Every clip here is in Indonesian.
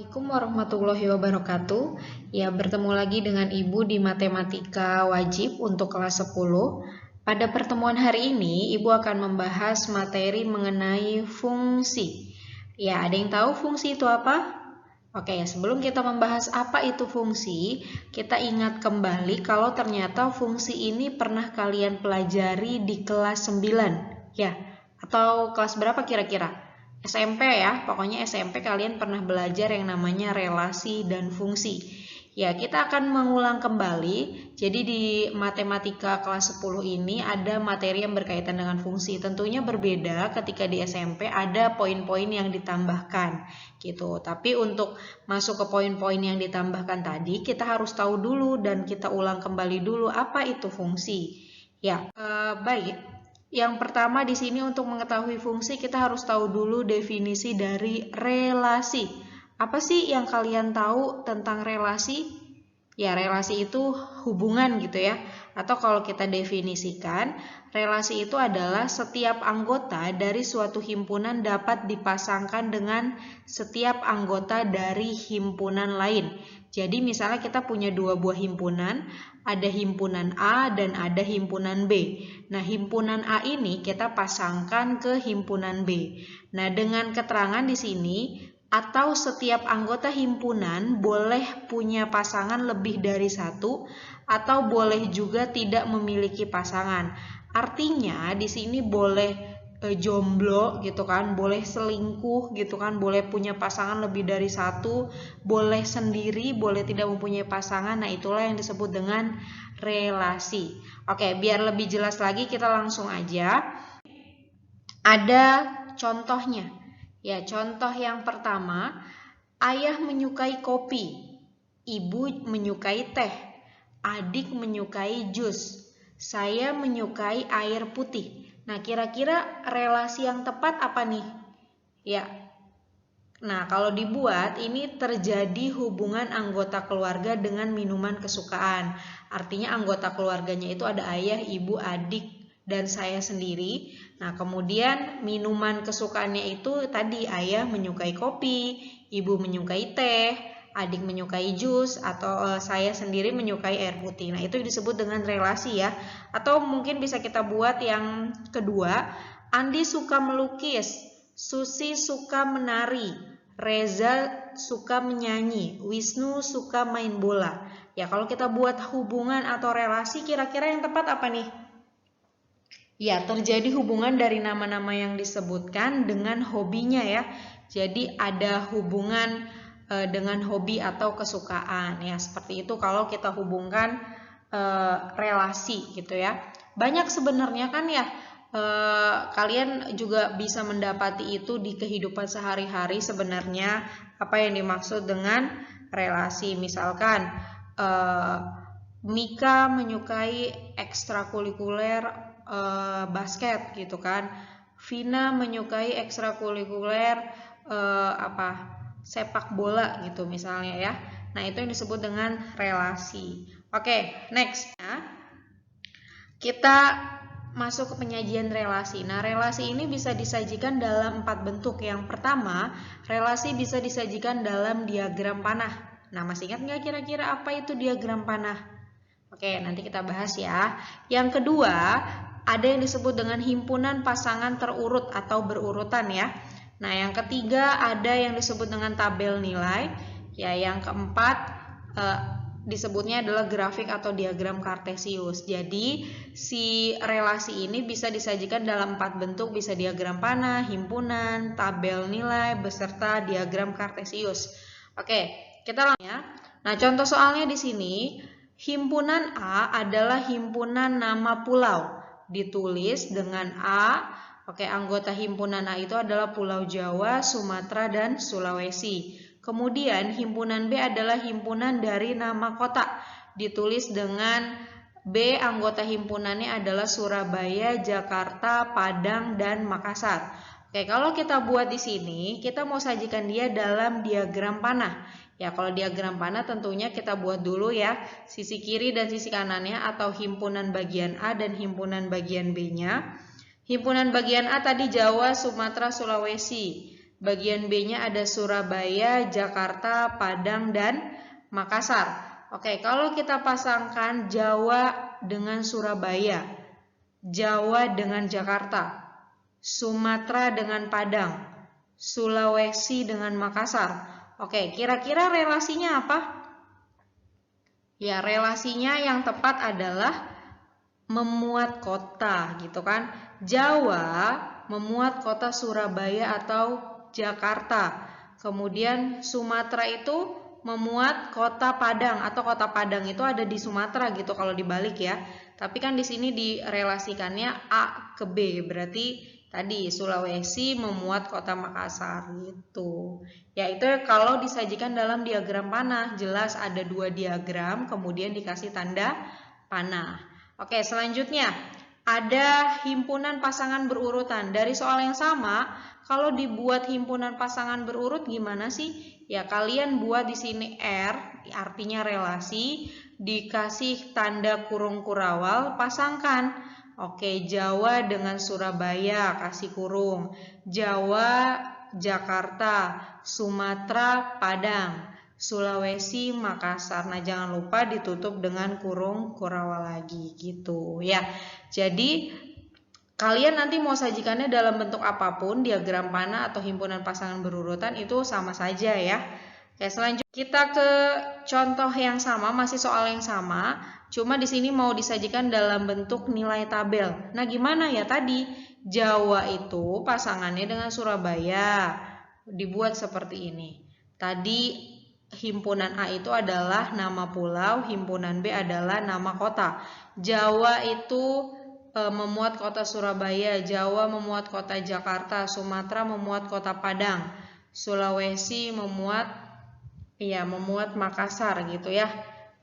Assalamualaikum warahmatullahi wabarakatuh. Ya, bertemu lagi dengan Ibu di Matematika Wajib untuk kelas 10. Pada pertemuan hari ini, Ibu akan membahas materi mengenai fungsi. Ya, ada yang tahu fungsi itu apa? Oke, sebelum kita membahas apa itu fungsi, kita ingat kembali kalau ternyata fungsi ini pernah kalian pelajari di kelas 9. Ya, atau kelas berapa kira-kira? SMP ya, pokoknya SMP kalian pernah belajar yang namanya relasi dan fungsi. Ya, kita akan mengulang kembali. Jadi di matematika kelas 10 ini ada materi yang berkaitan dengan fungsi. Tentunya berbeda ketika di SMP ada poin-poin yang ditambahkan gitu. Tapi untuk masuk ke poin-poin yang ditambahkan tadi, kita harus tahu dulu dan kita ulang kembali dulu apa itu fungsi. Ya, baik. Yang pertama di sini untuk mengetahui fungsi kita harus tahu dulu definisi dari relasi. Apa sih yang kalian tahu tentang relasi? Ya, relasi itu hubungan gitu ya. Atau kalau kita definisikan, relasi itu adalah setiap anggota dari suatu himpunan dapat dipasangkan dengan setiap anggota dari himpunan lain. Jadi misalnya kita punya dua buah himpunan, ada himpunan A dan ada himpunan B. Nah, himpunan A ini kita pasangkan ke himpunan B. Nah, dengan keterangan di sini, atau setiap anggota himpunan boleh punya pasangan lebih dari satu, atau boleh juga tidak memiliki pasangan. Artinya di sini boleh jomblo gitu kan, boleh selingkuh gitu kan, boleh punya pasangan lebih dari satu, boleh sendiri, boleh tidak mempunyai pasangan. Nah, itulah yang disebut dengan relasi. Oke, biar lebih jelas lagi kita langsung aja. Ada contohnya. Ya, contoh yang pertama, ayah menyukai kopi, ibu menyukai teh, adik menyukai jus, saya menyukai air putih. Nah, kira-kira relasi yang tepat apa nih? Ya. Nah, kalau dibuat ini terjadi hubungan anggota keluarga dengan minuman kesukaan. Artinya anggota keluarganya itu ada ayah, ibu, adik, dan saya sendiri. Nah, kemudian minuman kesukaannya itu tadi ayah menyukai kopi, ibu menyukai teh, adik menyukai jus, atau saya sendiri menyukai air putih. Nah, itu disebut dengan relasi ya. Atau mungkin bisa kita buat yang kedua, Andi suka melukis, Susi suka menari, Reza suka menyanyi, Wisnu suka main bola. Ya, kalau kita buat hubungan atau relasi, kira-kira yang tepat apa nih? Ya, terjadi hubungan dari nama-nama yang disebutkan dengan hobinya ya. Jadi ada hubungan dengan hobi atau kesukaan ya. Seperti itu kalau kita hubungkan relasi gitu ya. Banyak sebenarnya kan ya, kalian juga bisa mendapati itu di kehidupan sehari-hari sebenarnya apa yang dimaksud dengan relasi. Misalkan Mika menyukai ekstrakurikuler basket gitu kan. Vina menyukai ekstrakurikuler sepak bola gitu misalnya ya. Nah, itu yang disebut dengan relasi. Oke, next ya. Kita masuk ke penyajian relasi. Nah, relasi ini bisa disajikan dalam 4 bentuk. Yang pertama, relasi bisa disajikan dalam diagram panah. Nah, masih ingat nggak kira-kira apa itu diagram panah? Oke, nanti kita bahas ya. Yang kedua, ada yang disebut dengan himpunan pasangan terurut atau berurutan ya. Nah, yang ketiga ada yang disebut dengan tabel nilai. Ya, yang keempat disebutnya adalah grafik atau diagram kartesius. Jadi, si relasi ini bisa disajikan dalam 4 bentuk, bisa diagram panah, himpunan, tabel nilai, beserta diagram kartesius. Oke, kita langsung ya. Nah, contoh soalnya di sini, himpunan A adalah himpunan nama pulau. Ditulis dengan A. Oke, anggota himpunan A itu adalah Pulau Jawa, Sumatera, dan Sulawesi. Kemudian himpunan B adalah himpunan dari nama kota. Ditulis dengan B, anggota himpunannya adalah Surabaya, Jakarta, Padang, dan Makassar. Oke, kalau kita buat di sini, kita mau sajikan dia dalam diagram panah. Ya, kalau diagram panah tentunya kita buat dulu ya, sisi kiri dan sisi kanannya atau himpunan bagian A dan himpunan bagian B-nya. Himpunan bagian A tadi Jawa, Sumatera, Sulawesi. Bagian B-nya ada Surabaya, Jakarta, Padang, dan Makassar. Oke, kalau kita pasangkan Jawa dengan Surabaya, Jawa dengan Jakarta, Sumatera dengan Padang, Sulawesi dengan Makassar. Oke, kira-kira relasinya apa? Ya, relasinya yang tepat adalah memuat kota, gitu kan. Jawa memuat kota Surabaya atau Jakarta. Kemudian Sumatera itu memuat kota Padang, atau kota Padang itu ada di Sumatera gitu kalau dibalik ya. Tapi kan di sini direlasikannya A ke B, berarti tadi Sulawesi memuat kota Makassar gitu. Ya, itu kalau disajikan dalam diagram panah, jelas ada dua diagram kemudian dikasih tanda panah. Oke, selanjutnya ada himpunan pasangan berurutan. Dari soal yang sama, kalau dibuat himpunan pasangan berurut gimana sih? Ya, kalian buat di sini R, artinya relasi, dikasih tanda kurung kurawal, pasangkan. Oke, Jawa dengan Surabaya, kasih kurung. Jawa, Jakarta, Sumatera, Padang, Sulawesi, Makassar. Nah, jangan lupa ditutup dengan kurung kurawal lagi gitu ya. Jadi kalian nanti mau sajikannya dalam bentuk apapun, diagram panah atau himpunan pasangan berurutan itu sama saja ya. Oke, selanjutnya kita ke contoh yang sama, masih soal yang sama, cuma di sini mau disajikan dalam bentuk nilai tabel. Nah, gimana ya tadi? Jawa itu pasangannya dengan Surabaya. Dibuat seperti ini. Tadi himpunan A itu adalah nama pulau, himpunan B adalah nama kota. Jawa itu memuat kota Surabaya, Jawa memuat kota Jakarta, Sumatera memuat kota Padang, Sulawesi memuat Makassar gitu ya.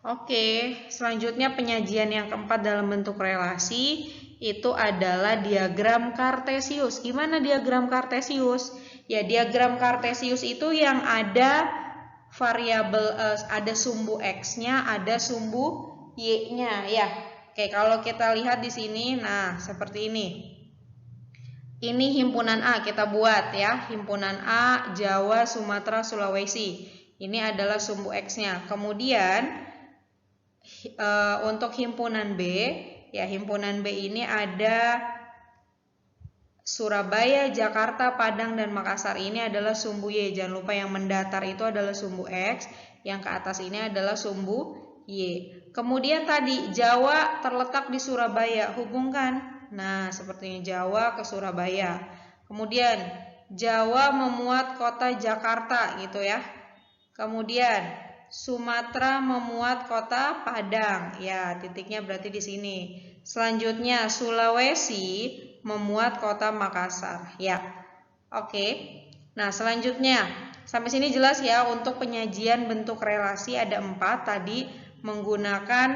Oke, selanjutnya penyajian yang keempat dalam bentuk relasi itu adalah diagram Kartesius. Gimana diagram Kartesius? Ya, diagram Kartesius itu yang ada variabel ada sumbu X-nya, ada sumbu Y-nya ya. Oke, kalau kita lihat di sini, nah seperti ini. Ini himpunan A kita buat ya, himpunan A, Jawa, Sumatera, Sulawesi. Ini adalah sumbu X-nya. Kemudian untuk himpunan B, ya himpunan B ini ada Surabaya, Jakarta, Padang, dan Makassar. Ini adalah sumbu Y. Jangan lupa yang mendatar itu adalah sumbu X, yang ke atas ini adalah sumbu Y. Kemudian tadi Jawa terletak di Surabaya, hubungkan. Nah, seperti Jawa ke Surabaya. Kemudian Jawa memuat kota Jakarta gitu ya. Kemudian Sumatera memuat kota Padang. Ya, titiknya berarti di sini. Selanjutnya Sulawesi memuat kota Makassar. Ya. Oke. Nah, selanjutnya sampai sini jelas ya, untuk penyajian bentuk relasi ada 4 tadi menggunakan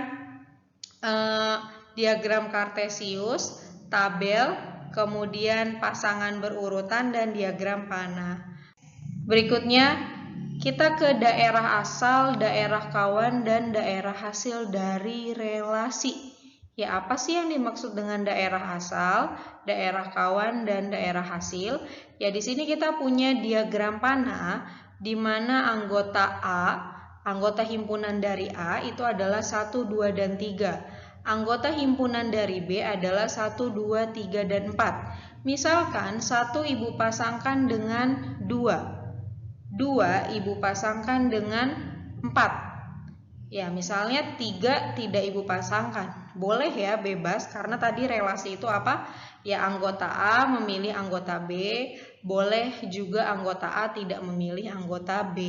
diagram Kartesius, tabel, kemudian pasangan berurutan, dan diagram panah. Berikutnya kita ke daerah asal, daerah kawan, dan daerah hasil dari relasi. Ya, apa sih yang dimaksud dengan daerah asal, daerah kawan, dan daerah hasil? Ya, di sini kita punya diagram panah di mana anggota A, anggota himpunan dari A itu adalah 1, 2, dan 3. Anggota himpunan dari B adalah 1, 2, 3, dan 4. Misalkan 1 ibu pasangkan dengan 2. 2 ibu pasangkan dengan 4. Ya, misalnya 3 tidak ibu pasangkan. Boleh ya, bebas, karena tadi relasi itu apa? Ya, anggota A memilih anggota B, boleh juga anggota A tidak memilih anggota B.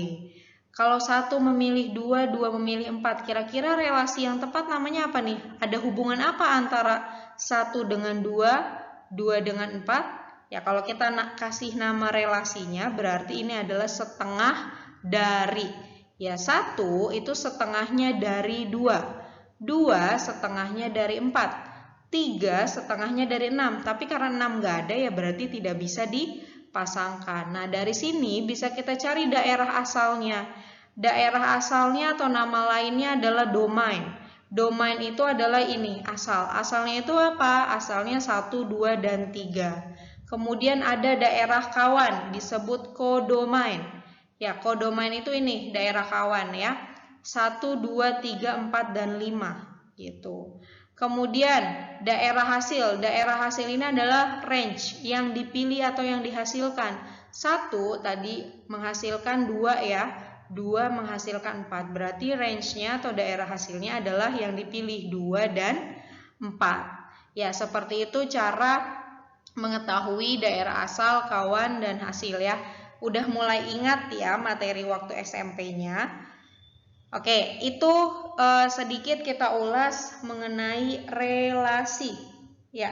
Kalau 1 memilih 2, 2 memilih 4, kira-kira relasi yang tepat namanya apa nih? Ada hubungan apa antara 1 dengan 2, 2 dengan 4? Ya, kalau kita kasih nama relasinya, berarti ini adalah setengah dari. Ya, 1 itu setengahnya dari 2. 2 setengahnya dari 4. 3 setengahnya dari 6. Tapi karena 6 nggak ada, ya berarti tidak bisa dipasangkan. Nah, dari sini bisa kita cari daerah asalnya. Daerah asalnya atau nama lainnya adalah domain. Domain itu adalah ini, asal. Asalnya itu apa? Asalnya 1, 2, dan 3. Kemudian ada daerah kawan disebut kodomain. Ya, kodomain itu ini daerah kawan ya. 1, 2, 3, 4, dan 5 gitu. Kemudian daerah hasil. Daerah hasil ini adalah range yang dipilih atau yang dihasilkan. 1 tadi menghasilkan 2 ya. 2 menghasilkan 4. Berarti range-nya atau daerah hasilnya adalah yang dipilih 2 dan 4. Ya, seperti itu cara mengetahui daerah asal, kawan, dan hasil ya. Udah mulai ingat ya materi waktu SMP-nya. Oke, itu sedikit kita ulas mengenai relasi. Ya,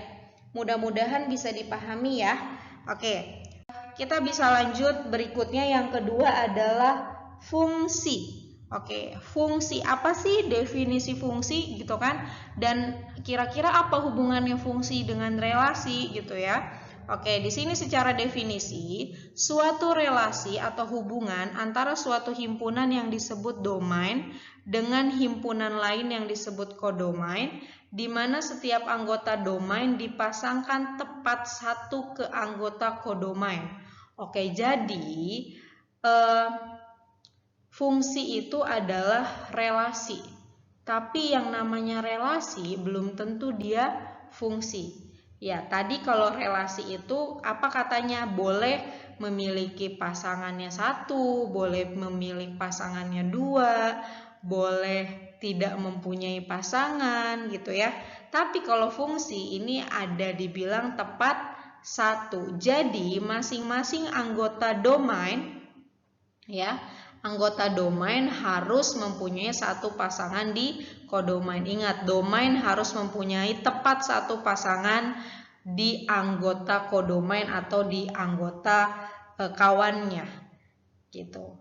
mudah-mudahan bisa dipahami ya. Oke, kita bisa lanjut berikutnya. Yang kedua adalah fungsi. Oke, fungsi apa sih, definisi fungsi gitu kan? Dan kira-kira apa hubungannya fungsi dengan relasi gitu ya? Oke, di sini secara definisi, suatu relasi atau hubungan antara suatu himpunan yang disebut domain dengan himpunan lain yang disebut kodomain, di mana setiap anggota domain dipasangkan tepat satu ke anggota kodomain. Oke, jadi fungsi itu adalah relasi. Tapi yang namanya relasi belum tentu dia fungsi. Ya, tadi kalau relasi itu apa katanya? Boleh memiliki pasangannya 1, boleh memilih pasangannya 2, boleh tidak mempunyai pasangan gitu ya. Tapi kalau fungsi ini ada dibilang tepat 1. Jadi masing-masing anggota domain ya, anggota domain harus mempunyai satu pasangan di kodomain. Ingat, domain harus mempunyai tepat satu pasangan di anggota kodomain atau di anggota kawannya gitu.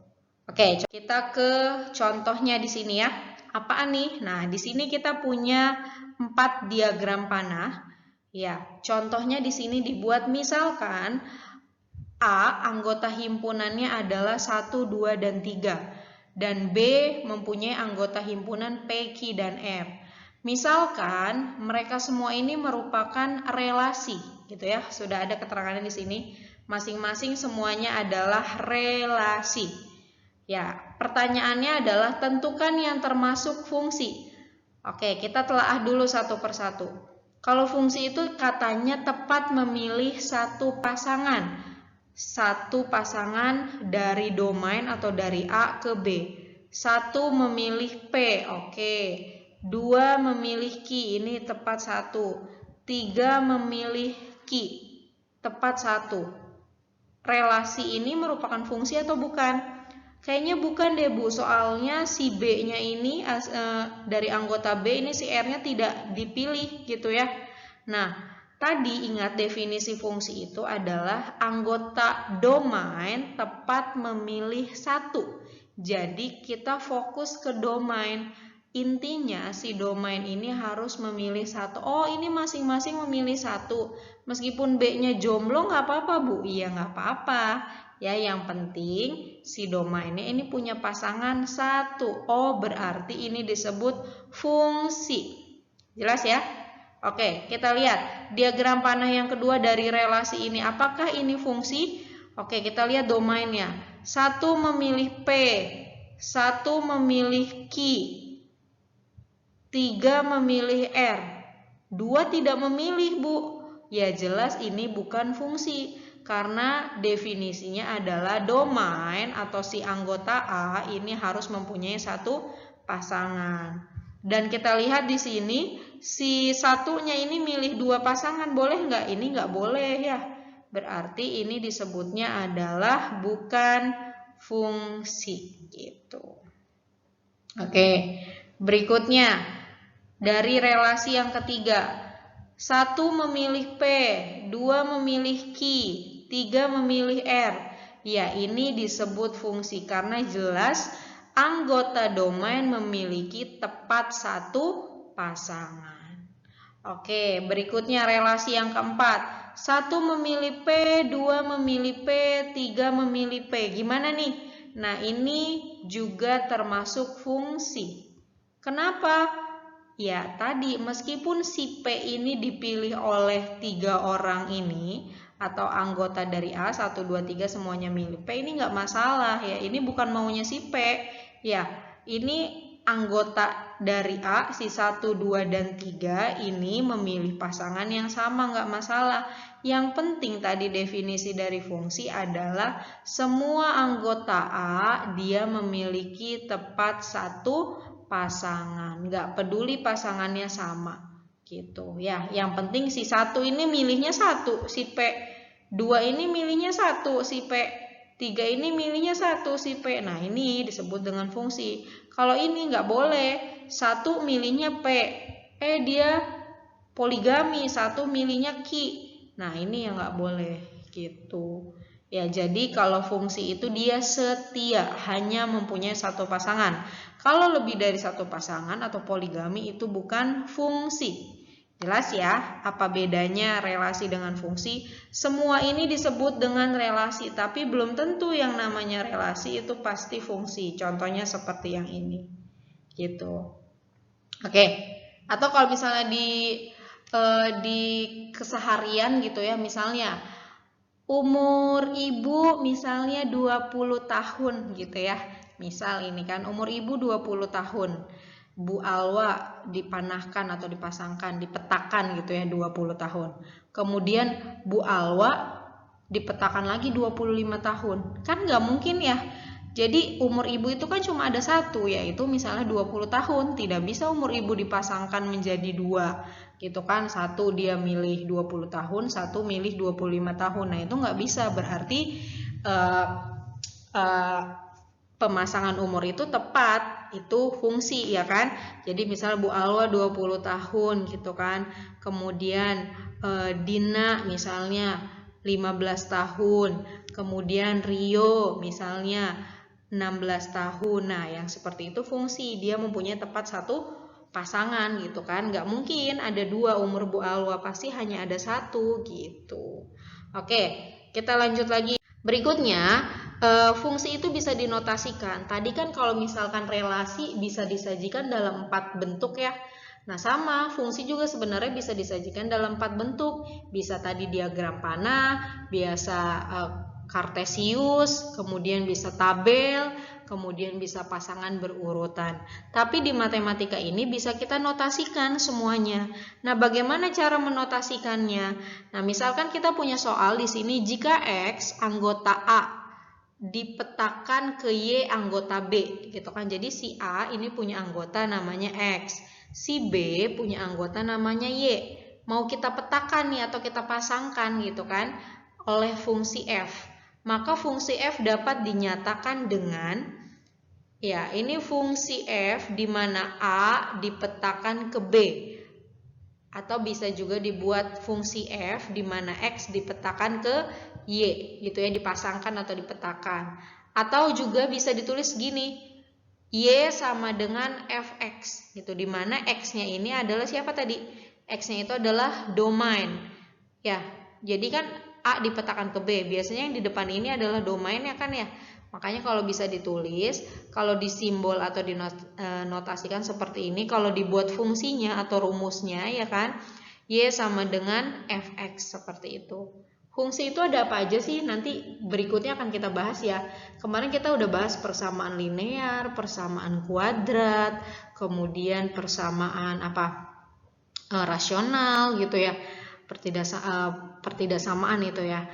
Oke, kita ke contohnya di sini ya. Apaan nih? Nah, di sini kita punya 4 diagram panah. Ya, contohnya di sini dibuat misalkan A anggota himpunannya adalah 1, 2, dan 3. Dan B mempunyai anggota himpunan P, Q, dan R. Misalkan mereka semua ini merupakan relasi, gitu ya. Sudah ada keterangannya di sini. Masing-masing semuanya adalah relasi. Ya, pertanyaannya adalah tentukan yang termasuk fungsi. Oke, kita telaah dulu satu persatu. Kalau fungsi itu katanya tepat memilih satu pasangan dari domain atau dari A ke B. 1 memilih P, oke. 2 memilih Q, ini tepat 1. 3 memilih Q, tepat 1. Relasi ini merupakan fungsi atau bukan? Kayaknya bukan deh Bu, soalnya si B-nya ini dari anggota B ini si R-nya tidak dipilih gitu ya. Nah, tadi ingat definisi fungsi itu adalah anggota domain tepat memilih 1. Jadi kita fokus ke domain. Intinya si domain ini harus memilih 1. Oh, ini masing-masing memilih 1. Meskipun B-nya jomblo nggak apa-apa Bu. Iya nggak apa-apa. Ya, yang penting si domainnya ini punya pasangan 1. Oh, berarti ini disebut fungsi. Jelas ya? Oke, kita lihat diagram panah yang kedua dari relasi ini. Apakah ini fungsi? Oke, kita lihat domainnya. 1 memilih P, 1 memilih Q, 3 memilih R, 2 tidak memilih Bu. Ya jelas ini bukan fungsi. Karena definisinya adalah domain atau si anggota A ini harus mempunyai satu pasangan. Dan kita lihat di sini si satunya ini milih 2 pasangan, boleh nggak? Ini nggak boleh ya. Berarti ini disebutnya adalah bukan fungsi gitu. Oke, berikutnya dari relasi yang ketiga. 1 memilih P, 2 memilih Q, 3 memilih R. Ya, ini disebut fungsi karena jelas anggota domain memiliki tepat satu pasangan. Oke, berikutnya relasi yang keempat. 1 memilih P, 2 memilih P, 3 memilih P. Gimana nih? Nah, ini juga termasuk fungsi. Kenapa? Ya, tadi meskipun si P ini dipilih oleh 3 orang ini atau anggota dari A 1, 2, 3 semuanya milih P, ini nggak masalah ya. Ini bukan maunya si P ya. Ini anggota dari A si 1, 2, dan 3 ini memilih pasangan yang sama, nggak masalah. Yang penting tadi definisi dari fungsi adalah semua anggota A dia memiliki tepat satu pasangan, nggak peduli pasangannya sama gitu ya. Yang penting si 1 ini milihnya 1 si P, 2 ini milihnya 1 si P, 3 ini milihnya 1 si P. Nah, ini disebut dengan fungsi. Kalau ini nggak boleh, 1 milihnya P, dia poligami, 1 milihnya Q. Nah, ini yang nggak boleh gitu. Ya, jadi kalau fungsi itu dia setia, hanya mempunyai satu pasangan. Kalau lebih dari satu pasangan atau poligami itu bukan fungsi. Jelas ya, apa bedanya relasi dengan fungsi? Semua ini disebut dengan relasi, tapi belum tentu yang namanya relasi itu pasti fungsi. Contohnya seperti yang ini. Gitu. Oke. Atau kalau misalnya di keseharian gitu ya, misalnya umur ibu misalnya 20 tahun gitu ya. Misal ini kan umur ibu 20 tahun. Bu Alwa dipanahkan atau dipasangkan, dipetakan gitu ya 20 tahun. Kemudian Bu Alwa dipetakan lagi 25 tahun. Kan nggak mungkin ya. Jadi umur ibu itu kan cuma ada satu, yaitu misalnya 20 tahun. Tidak bisa umur ibu dipasangkan menjadi dua gitu kan. Satu dia milih 20 tahun, satu milih 25 tahun. Nah, itu nggak bisa, berarti pemasangan umur itu tepat, itu fungsi ya kan. Jadi misalnya Bu Alwa 20 tahun gitu kan. Kemudian Dina misalnya 15 tahun. Kemudian Rio misalnya 16 tahun. Nah, yang seperti itu fungsi, dia mempunyai tepat satu pasangan gitu kan. Nggak mungkin ada dua umur Bu Alwa, pasti hanya ada satu gitu. Oke, kita lanjut lagi. Berikutnya, fungsi itu bisa dinotasikan. Tadi kan kalau misalkan relasi bisa disajikan dalam 4 bentuk ya. Nah, sama, fungsi juga sebenarnya bisa disajikan dalam 4 bentuk. Bisa tadi diagram panah, biasa kartesius, kemudian bisa tabel, kemudian bisa pasangan berurutan. Tapi di matematika ini bisa kita notasikan semuanya. Nah, bagaimana cara menotasikannya? Nah, misalkan kita punya soal di sini, jika X anggota A dipetakan ke Y anggota B gitu kan. Jadi si A ini punya anggota namanya X, si B punya anggota namanya Y. Mau kita petakan nih atau kita pasangkan gitu kan oleh fungsi F. Maka fungsi F dapat dinyatakan dengan, ya ini fungsi F di mana A dipetakan ke B. Atau bisa juga dibuat fungsi F di mana X dipetakan ke Y gitu ya, dipasangkan atau dipetakan. Atau juga bisa ditulis gini, Y sama dengan Fx gitu, di mana X-nya ini adalah siapa tadi? X-nya itu adalah domain. Ya, jadi kan A dipetakan ke B, biasanya yang di depan ini adalah domain ya kan ya. Makanya kalau bisa ditulis, kalau disimbol atau dinotasikan seperti ini, kalau dibuat fungsinya atau rumusnya ya kan, Y sama dengan Fx seperti itu. Fungsi itu ada apa aja sih? Nanti berikutnya akan kita bahas ya. Kemarin kita udah bahas persamaan linear, persamaan kuadrat, kemudian persamaan rasional gitu ya. Pertidaksamaan itu ya.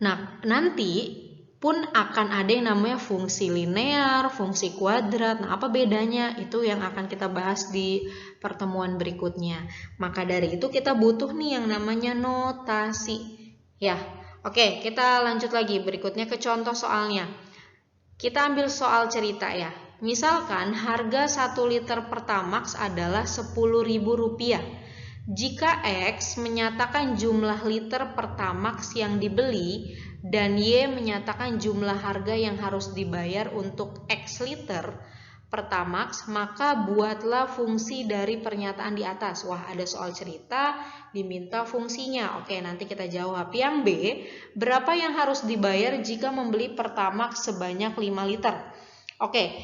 Nah, nanti pun akan ada yang namanya fungsi linear, fungsi kuadrat. Nah, apa bedanya? Itu yang akan kita bahas di pertemuan berikutnya. Maka dari itu kita butuh nih yang namanya notasi. Ya, oke, kita lanjut lagi. Berikutnya ke contoh soalnya. Kita ambil soal cerita ya. Misalkan harga 1 liter Pertamax adalah Rp10.000. Jika X menyatakan jumlah liter Pertamax yang dibeli dan Y menyatakan jumlah harga yang harus dibayar untuk X liter Pertamax, maka buatlah fungsi dari pernyataan di atas. Wah, ada soal cerita, diminta fungsinya. Oke, nanti kita jawab. Yang B, berapa yang harus dibayar jika membeli Pertamax sebanyak 5 liter? Oke,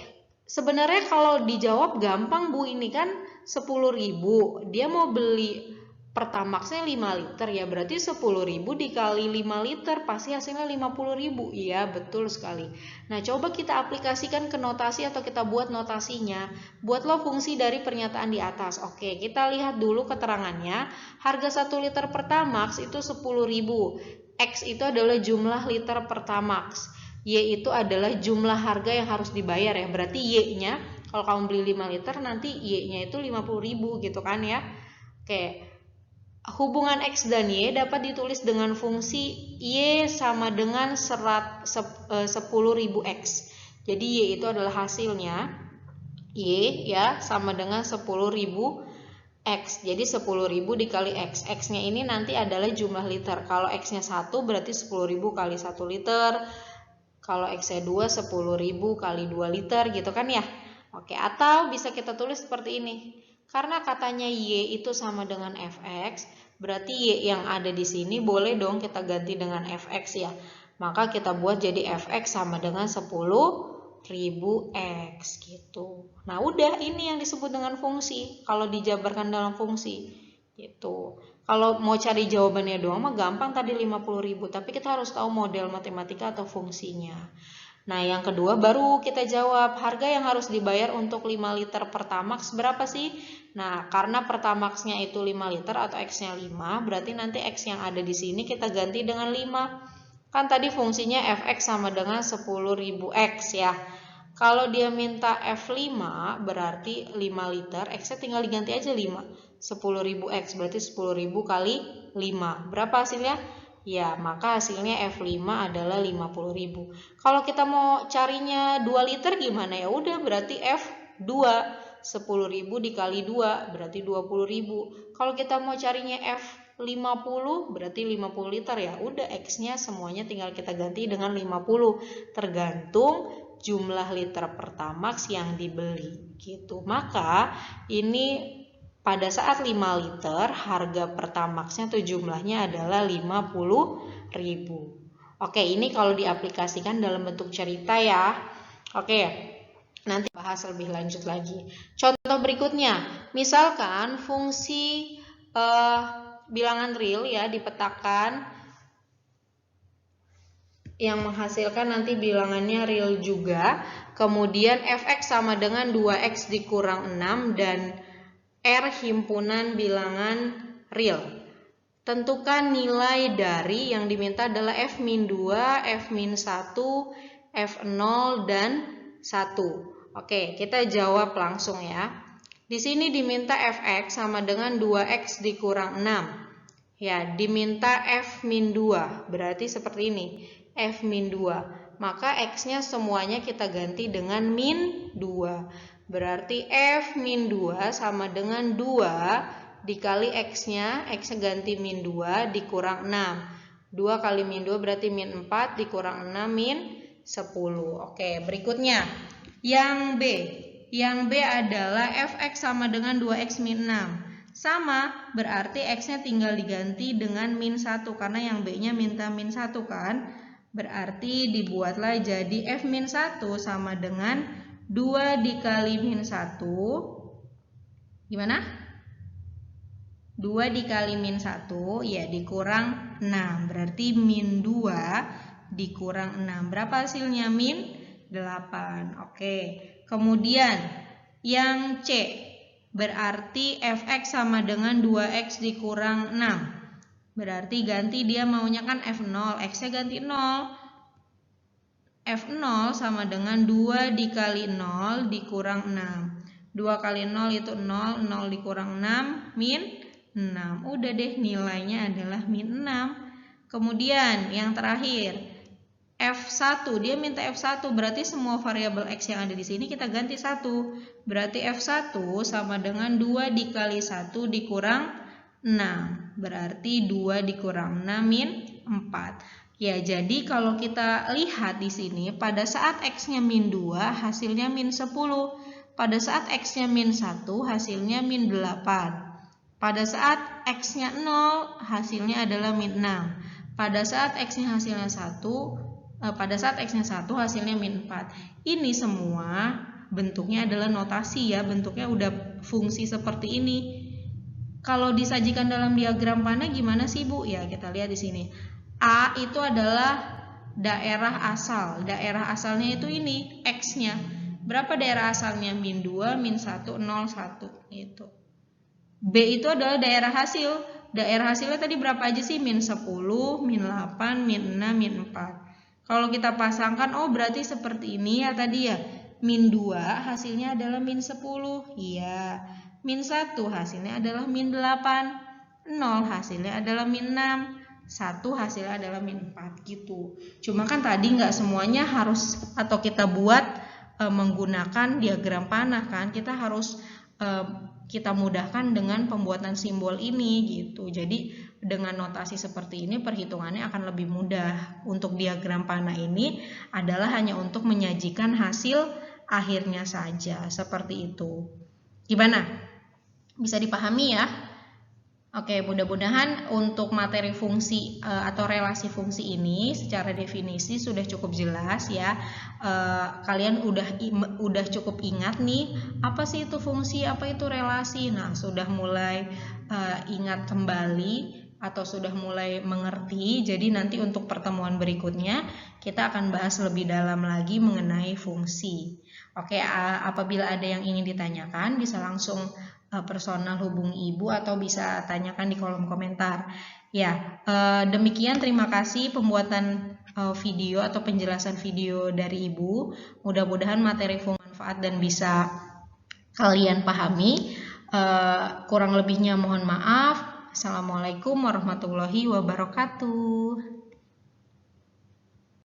sebenarnya kalau dijawab gampang Bu, ini kan 10.000, dia mau beli Pertamaxnya 5 liter ya, berarti 10.000 dikali 5 liter pasti hasilnya 50.000. Iya, betul sekali. Nah, coba kita aplikasikan ke notasi atau kita buat notasinya. Buatlah fungsi dari pernyataan di atas. Oke, kita lihat dulu keterangannya. Harga 1 liter Pertamax itu 10.000. X itu adalah jumlah liter Pertamax. Y itu adalah jumlah harga yang harus dibayar ya. Berarti Y-nya, kalau kamu beli 5 liter, nanti Y-nya itu 50.000 gitu kan ya. Oke. Hubungan X dan Y dapat ditulis dengan fungsi Y sama dengan 10.000X. Jadi Y itu adalah hasilnya. Y ya sama dengan 10.000X. Jadi 10.000 dikali X. X-nya ini nanti adalah jumlah liter. Kalau X-nya 1 berarti 10.000 kali 1 liter. Kalau X-nya 2, 10.000 kali 2 liter gitu kan ya. Oke, atau bisa kita tulis seperti ini. Karena katanya Y itu sama dengan Fx, berarti Y yang ada di sini boleh dong kita ganti dengan Fx ya. Maka kita buat jadi Fx sama dengan 10.000X gitu. Nah, udah ini yang disebut dengan fungsi kalau dijabarkan dalam fungsi gitu. Kalau mau cari jawabannya doang mah gampang tadi 50.000, tapi kita harus tahu model matematika atau fungsinya. Nah, yang kedua baru kita jawab harga yang harus dibayar untuk 5 liter Pertamax berapa sih? Nah, karena Pertamaxnya itu 5 liter atau X-nya 5, berarti nanti X yang ada di sini kita ganti dengan 5. Kan tadi fungsinya Fx sama dengan 10.000X ya. Kalau dia minta F5 berarti 5 liter, X-nya tinggal diganti aja 5. 10.000X berarti 10.000 kali 5. Berapa hasilnya? Ya, maka hasilnya F5 adalah 50.000. Kalau kita mau carinya 2 liter gimana ya? Udah berarti F2. 10.000 dikali 2 berarti 20.000. Kalau kita mau carinya F50 berarti 50 liter ya. Udah X-nya semuanya tinggal kita ganti dengan 50. Tergantung jumlah liter Pertamax yang dibeli gitu. Maka ini pada saat 5 liter harga Pertamaxnya atau jumlahnya adalah 50.000. Oke, ini kalau diaplikasikan dalam bentuk cerita ya. Oke, nanti bahas lebih lanjut lagi. Contoh berikutnya, misalkan fungsi bilangan real ya dipetakan yang menghasilkan nanti bilangannya real juga. Kemudian Fx sama dengan 2x dikurang 6 dan R himpunan bilangan real. Tentukan nilai dari yang diminta adalah F-2, F-1, F0 dan 1. Oke, kita jawab langsung ya. Di sini diminta Fx sama dengan 2x dikurang 6. Ya, diminta F-2, berarti seperti ini. F-2. Maka X-nya semuanya kita ganti dengan min 2. Berarti F-2 sama dengan 2 dikali X-nya. X-nya ganti min 2 dikurang 6. 2 kali min 2 berarti min 4 dikurang 6 min 10. Oke, berikutnya. Yang B. Yang B adalah Fx sama dengan 2x min 6. Sama, berarti X-nya tinggal diganti dengan min 1. Karena yang B-nya minta min 1 kan. Berarti dibuatlah jadi F-1 sama dengan 2 dikali min 1. Gimana? 2 dikali min 1 ya dikurang 6. Berarti min 2 dikurang 6. Berapa hasilnya? Min 8. Oke. Kemudian yang C. Berarti Fx sama dengan 2x dikurang 6. Berarti ganti dia maunya kan F0, X-nya ganti 0. F0 sama dengan 2 dikali 0 dikurang 6. 2 kali 0 itu 0, 0 dikurang 6, min 6. Udah deh, nilainya adalah min 6. Kemudian yang terakhir, F1, dia minta F1, berarti semua variabel X yang ada di sini kita ganti 1. Berarti F1 sama dengan 2 dikali 1 dikurang 6, berarti 2 dikurang 6 min 4. Ya, jadi kalau kita lihat di sini pada saat X-nya min 2 hasilnya min 10. Pada saat X-nya min 1 hasilnya min 8. Pada saat X-nya 0 hasilnya adalah min 6. Pada saat X-nya hasilnya 1 hasilnya min 4. Ini semua bentuknya adalah notasi ya, bentuknya udah fungsi seperti ini. Kalau disajikan dalam diagram panah gimana sih Bu? Ya, kita lihat di sini. A itu adalah daerah asal. Daerah asalnya itu ini, X-nya. Berapa daerah asalnya? Min 2, min 1, 0, 1. Gitu. B itu adalah daerah hasil. Daerah hasilnya tadi berapa aja sih? Min 10, min 8, min 6, min 4. Kalau kita pasangkan, oh berarti seperti ini ya tadi ya. Min 2 hasilnya adalah min 10. Iya. Min 1 hasilnya adalah min 8. 0 hasilnya adalah min 6. 1 hasilnya adalah min 4 gitu. Cuma kan tadi nggak semuanya harus atau kita buat menggunakan diagram panah kan. Kita harus kita mudahkan dengan pembuatan simbol ini gitu. Jadi dengan notasi seperti ini perhitungannya akan lebih mudah. Untuk diagram panah ini adalah hanya untuk menyajikan hasil akhirnya saja, seperti itu. Gimana? Bisa dipahami ya? Oke, mudah-mudahan untuk materi fungsi atau relasi fungsi ini secara definisi sudah cukup jelas ya. Kalian udah cukup ingat nih apa sih itu fungsi, apa itu relasi. Nah, sudah mulai ingat kembali atau sudah mulai mengerti. Jadi nanti untuk pertemuan berikutnya kita akan bahas lebih dalam lagi mengenai fungsi. Oke, apabila ada yang ingin ditanyakan bisa langsung personal hubungi Ibu atau bisa tanyakan di kolom komentar. Ya, demikian terima kasih pembuatan video atau penjelasan video dari Ibu. Mudah-mudahan materi bermanfaat dan bisa kalian pahami. Kurang lebihnya mohon maaf. Assalamualaikum warahmatullahi wabarakatuh.